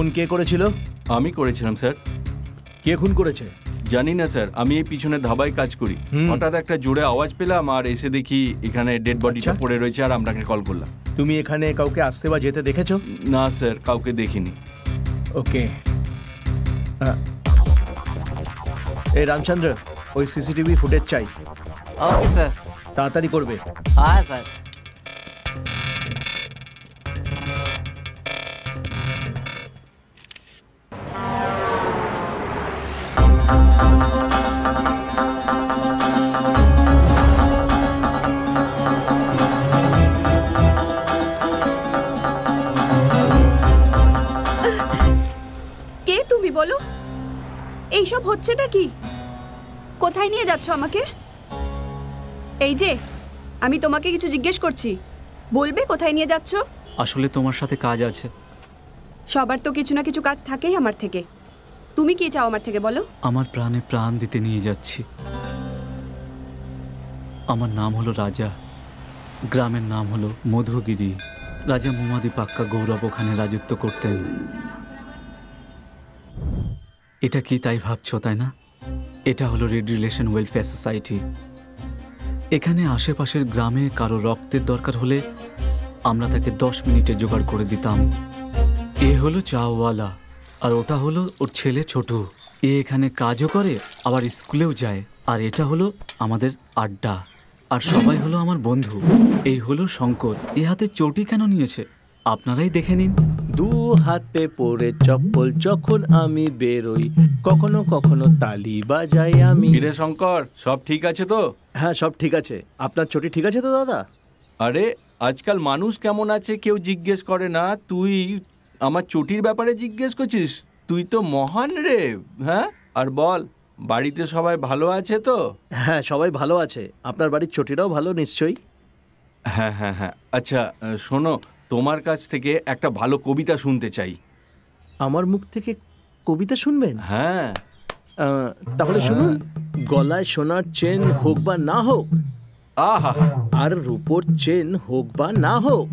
খুন কে করেছিল? আমি করেছিলাম স্যার। কে খুন করেছে? জানি না স্যার, আমি এই পিছনে ধাবায় কাজ করি। হঠাৎ একটা জোরে আওয়াজ পেলাম আর এসে দেখি এখানে ডেড বডিটা পড়ে রয়েছে আর আপনাকে কল করলাম। তুমি এখানে কাউকে আসতে বা যেতে দেখেছো? না স্যার, কাউকে দেখিনি। ওকে। এই রামচন্দ্র, ওই সিসিটিভি ফুটেজ চাই। Okay sir. তাড়াতাড়ি করবে। হ্যাঁ স্যার। কে তুমি বলো? এইসব হচ্ছেটা কি? কোথায় নিয়ে যাচ্ছ আমাকে? এই যে আমি তোমাকে কিছু জিজ্ঞেস করছি, বলবে কোথায় নিয়ে যাচ্ছ? আসলে তোমার সাথে কাজ আছে। সবার তো কিছু না কিছু কাজ থাকেই আমার থেকে। তুমি কি চাও আমার থেকে বলো? আমার প্রাণে প্রাণ দিতে নিয়ে যাচ্ছি। আমার নাম হলো রাজা, গ্রামের নাম হলো মধুগিরি। রাজা মুমাদি পাক্কা গৌরব ওখানে রাজত্ব করতেন। এটা কি তাই ভাবছো, তাই না? এটা হলো রেড রিলেশন ওয়েলফেয়ার সোসাইটি। এখানে আশেপাশের গ্রামে কারো রক্তের দরকার হলে আমরা তাকে 10 মিনিটে জোগাড় করে দিতাম। এ হলো চাওয়ালা আর ওটা হলো ওর ছেলে ছোটু। এ এখানে কাজও করে আবার স্কুলেও যায়। আর এটা হলো আমাদের আড্ডা। আর সবাই হলো আমার বন্ধু। এই হলো শঙ্কর। এ হাতে চটি কেন নিয়েছে আপনারাই দেখে নিন। দু হাতে পরে চপ্পল যখন আমি বেরোই, কখনো কখনো তালি বাজাই আমি। কিরে শঙ্কর, সব ঠিক আছে তো? হ্যাঁ, সব ঠিক আছে। আপনার চটি ঠিক আছে তো দাদা? আরে আজকাল মানুষ কেমন আছে কেউ জিজ্ঞেস করে না, তুই আমার চটির ব্যাপারে জিজ্ঞেস করছিস? তুই তো মহান রে। হ্যাঁ, আর বল, বাড়িতে সবাই ভালো আছে তো? হ্যাঁ, সবাই ভালো আছে। আপনার বাড়ির চটিটাও ভালো নিশ্চয়ই? হ্যাঁ হ্যাঁ হ্যাঁ। আচ্ছা শোনো, তোমার কাছ থেকে একটা ভালো কবিতা শুনতে চাই। আমার মুখ থেকে কবিতা শুনবেন? হ্যাঁ। তাহলে শুনুন। গলায় সোনার চেন হোক বা না হোক, আহা, আর রূপোর চেন হোক বা না হোক,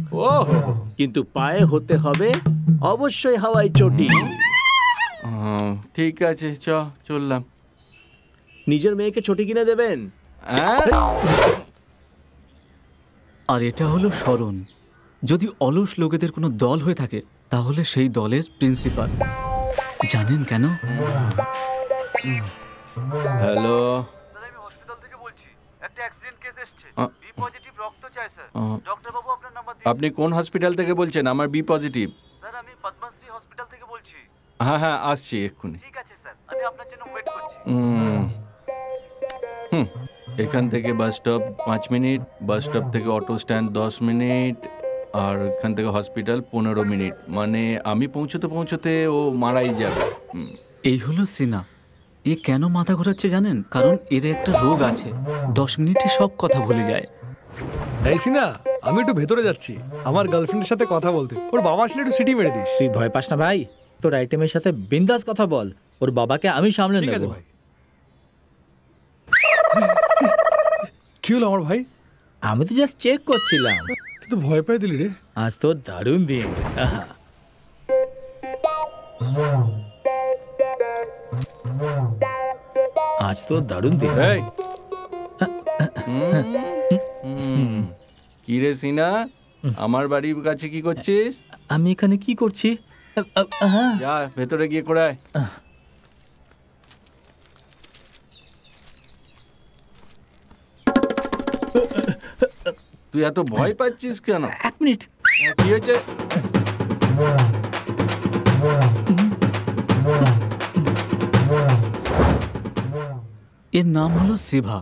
কিন্তু পায়ে হতে হবে অবশ্যই হাওয়াই চটি। ঠিক আছে, চললাম। নিজের মেয়েকে চটি কিনে দেবেন। আর এটা হলো শরণ। যদি অলস লোকেদের কোনো দল হয়ে থাকে তাহলে সেই দলের প্রিন্সিপাল। জানেন কেন? হ্যালো, আমি হসপিটাল থেকে বলছি। একটা অ্যাক্সিডেন্ট কেস এসেছে। বি পজিটিভ রক্ত চাই স্যার। ডক্টর বাবু আপনার নাম্বার দিন। আপনি কোন হসপিটাল থেকে বলছেন? আমার বি পজিটিভ। স্যার আমি পদ্মশ্রী হসপিটাল থেকে বলছি। হ্যাঁ হ্যাঁ, আসছি এক্ষুনি। ঠিক আছে স্যার, আমি আপনার জন্য ওয়েট করছি। এখান থেকে bus stop 5 minute, bus stop থেকে অটো স্ট্যান্ড 10 মিনিট, আর এখান থেকে হসপিটাল 15 মিনিট। মানে আমি পৌঁছতে ও মারাই যাবে। এই হলো সিনা। এ কেন মাথা ঘোরাচ্ছে জানেন? কারণ এর একটা রোগ আছে, 10 মিনিটে সব কথা ভুলে যায়। এই সিনা, আমি একটু ভেতরে যাচ্ছি আমার গার্লফ্রেন্ডের সাথে কথা বলতে। ওর বাবা আসলে একটু সিটি মেরে দিস। তুই ভয় পাস না ভাই, তোর আইটেমের সাথে বিন্দাস কথা বল। ওর বাবাকে আমি সামলে নেব। কি হলো আমার ভাই? আমি তো জাস্ট চেক করছিলাম। তুই তো ভয় পেয়ে দিলি রে। আজ তো দারুণ দিন। আজ তো দারুণ দিন। কি রে সিনা, আমার বাড়ির কাছে কি করছিস? আমি এখানে কি করছি? যা ভেতরে গিয়ে করায়। তুই এত ভয় পাচ্ছিস কেন? 1 মিনিট। কি হয়েছে? এর নাম হলো সেভা।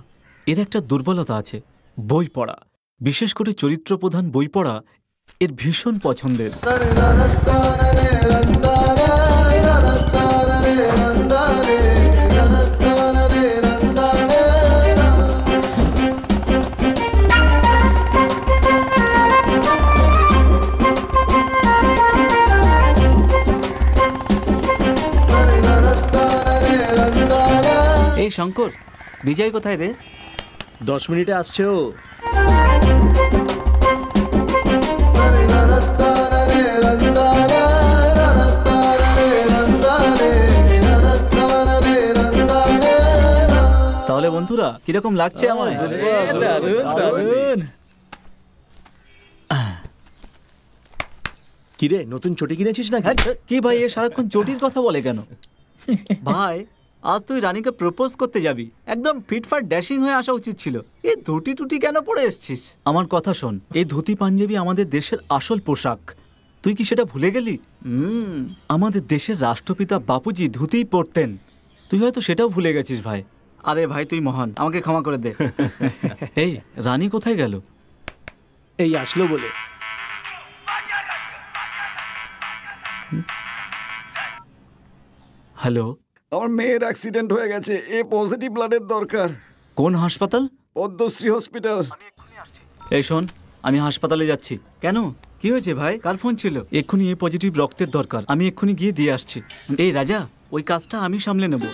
এর একটা দুর্বলতা আছে, বই পড়া। বিশেষ করে চরিত্র প্রধান বই পড়া এর ভীষণ পছন্দের। এই শঙ্কর, বিজয় কোথায় রে? 10 মিনিটে আসছে ও। বন্ধুরা, কিরকম লাগছে আমায়? দারুণ দারুণ। কিরে, নতুন চটি কিনেছিস না? কি ভাই, এ সারাক্ষণ চটির কথা বলে কেন? ভাই, আজ তুই রানীকে প্রপোজ করতে যাবি, একদম ফিটফাট ড্যাশিং হয়ে আসা উচিত ছিল। এই ধুতি টুটি কেন পরে এসছিস? আমার কথা শোন, এই ধুতি পাঞ্জাবি আমাদের দেশের আসল পোশাক। তুই কি সেটা ভুলে গেলি? আমাদের দেশের রাষ্ট্রপিতা বাপুজি ধুতিই পরতেন। তুই হয়তো সেটাও ভুলে গেছিস ভাই। আরে ভাই, তুই মহান, আমাকে ক্ষমা করে দে। এই রানী কোথায় গেল? এই আসলো বলে। হ্যালো, আমার মেয়ের অ্যাক্সিডেন্ট হয়ে গেছে, এ পজিটিভ ব্লাডের দরকার। কোন হাসপাতাল? পদ্মশ্রী হসপিটাল। এই শোন, আমি হাসপাতালে যাচ্ছি। কেন, কি হয়েছে ভাই? কার ফোন ছিল? এক্ষুনি এ পজিটিভ রক্তের দরকার, আমি এক্ষুনি গিয়ে দিয়ে আসছি। এই রাজা, ওই কাজটা আমি সামলে নেব,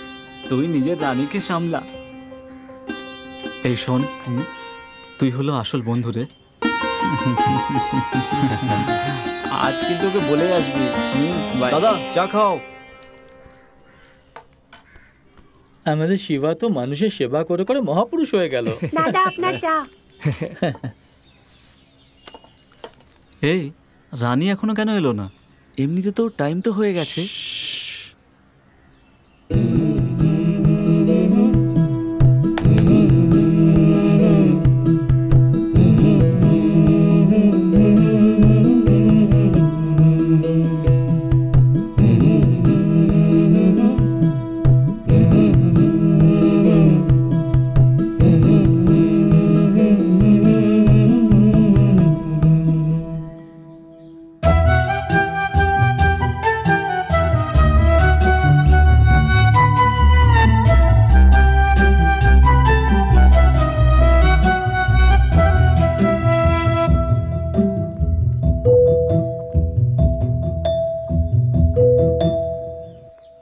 তুই নিজের রানীকে সামলা। এই শোন, তুই হলো আসল বন্ধু রে। আজ কিন্তু ওকে বলে আসবি। দাদা, চা খাও। আমাদের শিবা তো মানুষের সেবা করে করে মহাপুরুষ হয়ে গেল। দাদা আপনার চা। এই রানী এখনো কেন এলো না? এমনিতে তো টাইম তো হয়ে গেছে।